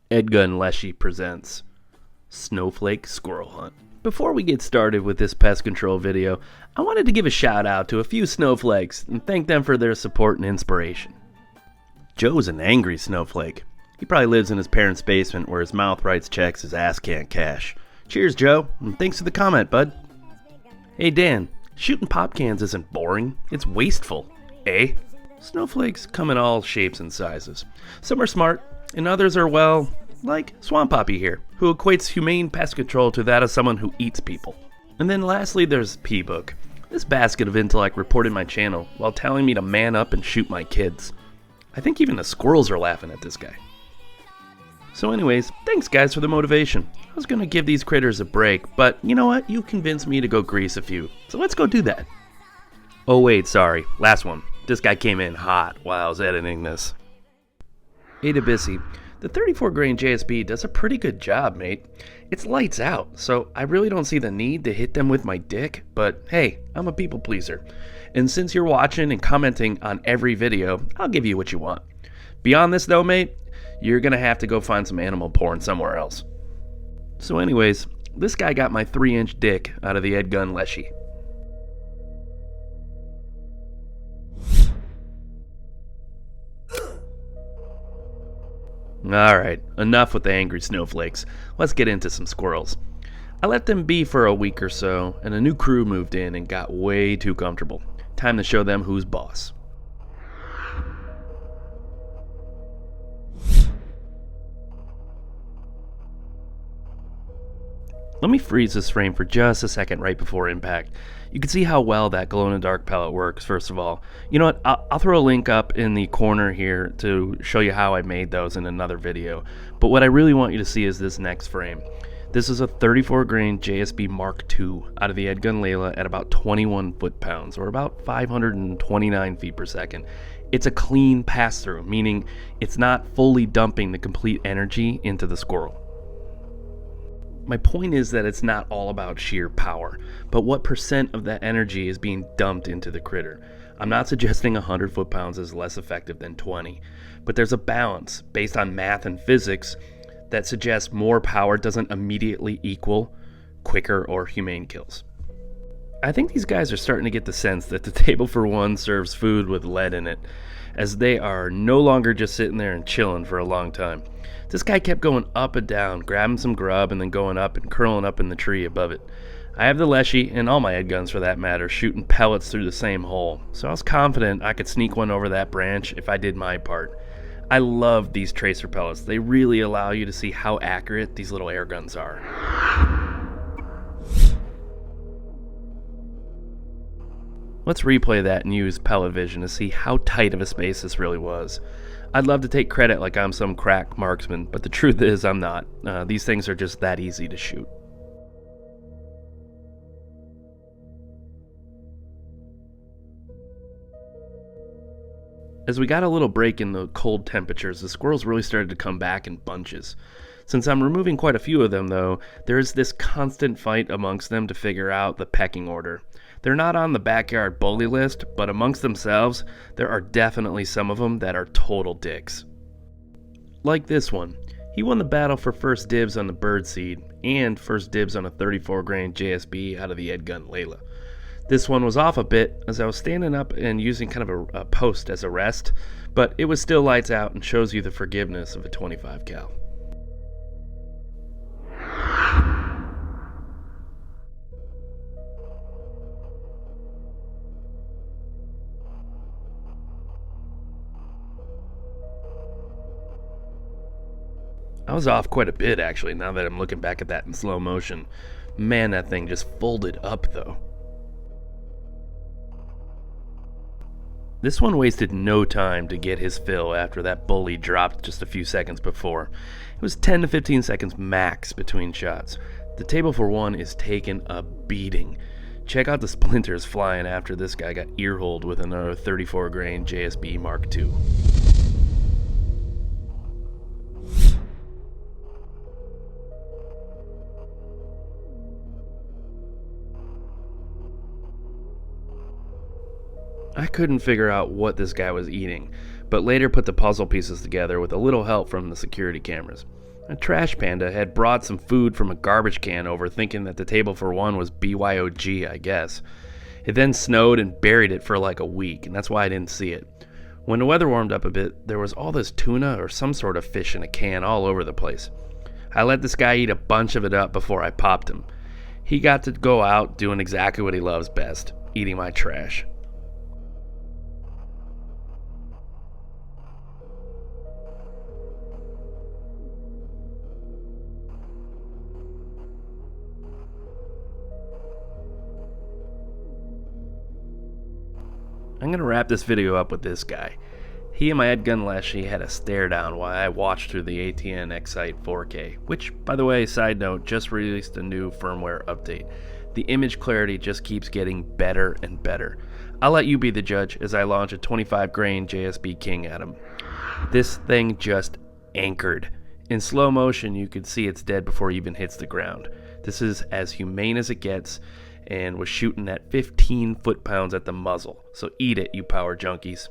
EDgun Leshiy presents Snowflake Squirrel Hunt. Before we get started with this pest control video, I wanted to give a shout out to a few snowflakes and thank them for their support and inspiration. Joe's an angry snowflake. He probably lives in his parents' basement where his mouth writes checks his ass can't cash. Cheers, Joe, and thanks for the comment, bud. Hey, Dan, shooting pop cans isn't boring, it's wasteful, eh? Snowflakes come in all shapes and sizes. Some are smart, and others are, well, like Swamp Poppy here, who equates humane pest control to that of someone who eats people. And then lastly, there's P-Book. This basket of intellect reported my channel while telling me to man up and shoot my kids. I think even the squirrels are laughing at this guy. So anyways, thanks guys for the motivation. I was gonna give these critters a break, but you know what? You convinced me to go grease a few, so let's go do that. Oh wait, sorry, last one. This guy came in hot while I was editing this. Adabisi, the 34 grain JSB does a pretty good job, mate. It's lights out, so I really don't see the need to hit them with my dick, but hey, I'm a people pleaser. And since you're watching and commenting on every video, I'll give you what you want. Beyond this though, mate, you're gonna have to go find some animal porn somewhere else. So anyways, this guy got my 3-inch dick out of the EDgun Leshiy. Alright, enough with the angry snowflakes. Let's get into some squirrels. I let them be for a week or so, and a new crew moved in and got way too comfortable. Time to show them who's boss. Let me freeze this frame for just a second right before impact. You can see how well that glow-in-the-dark pellet works, first of all. You know what, I'll throw a link up in the corner here to show you how I made those in another video. But what I really want you to see is this next frame. This is a 34 grain JSB Mark II out of the EDgun Leyla at about 21 foot-pounds, or about 529 feet per second. It's a clean pass-through, meaning it's not fully dumping the complete energy into the squirrel. My point is that it's not all about sheer power, but what percent of that energy is being dumped into the critter. I'm not suggesting 100 foot-pounds is less effective than 20, but there's a balance based on math and physics that suggests more power doesn't immediately equal quicker or humane kills. I think these guys are starting to get the sense that the table for one serves food with lead in it, as they are no longer just sitting there and chilling for a long time. This guy kept going up and down, grabbing some grub and then going up and curling up in the tree above it. I have the Leshiy, and all my EDguns for that matter, shooting pellets through the same hole, so I was confident I could sneak one over that branch if I did my part. I love these tracer pellets. They really allow you to see how accurate these little airguns are. Let's replay that and use pellet vision to see how tight of a space this really was. I'd love to take credit like I'm some crack marksman, but the truth is I'm not. These things are just that easy to shoot. As we got a little break in the cold temperatures, the squirrels really started to come back in bunches. Since I'm removing quite a few of them though, there is this constant fight amongst them to figure out the pecking order. They're not on the backyard bully list, but amongst themselves, there are definitely some of them that are total dicks. Like this one. He won the battle for first dibs on the birdseed, and first dibs on a 34 grain JSB out of the EDgun Leyla. This one was off a bit as I was standing up and using kind of a post as a rest, but it was still lights out and shows you the forgiveness of a 25 cal. I was off quite a bit actually, now that I'm looking back at that in slow motion. Man, that thing just folded up though. This one wasted no time to get his fill after that bully dropped just a few seconds before. It was 10 to 15 seconds max between shots. The table for one is taking a beating. Check out the splinters flying after this guy got earholed with another 34 grain JSB Mark II. I couldn't figure out what this guy was eating, but later put the puzzle pieces together with a little help from the security cameras. A trash panda had brought some food from a garbage can over, thinking that the table for one was BYOG, I guess. It then snowed and buried it for like a week, and that's why I didn't see it. When the weather warmed up a bit, there was all this tuna or some sort of fish in a can all over the place. I let this guy eat a bunch of it up before I popped him. He got to go out doing exactly what he loves best, eating my trash. I'm going to wrap this video up with this guy. He and my EDgun Leshiy had a stare down while I watched through the ATN X Sight 4K, which, by the way, side note, just released a new firmware update. The image clarity just keeps getting better and better. I'll let you be the judge as I launch a 25 grain JSB King at him. This thing just anchored. In slow motion, you could see it's dead before it even hits the ground. This is as humane as it gets, and was shooting at 15 foot-pounds at the muzzle. So eat it, you power junkies.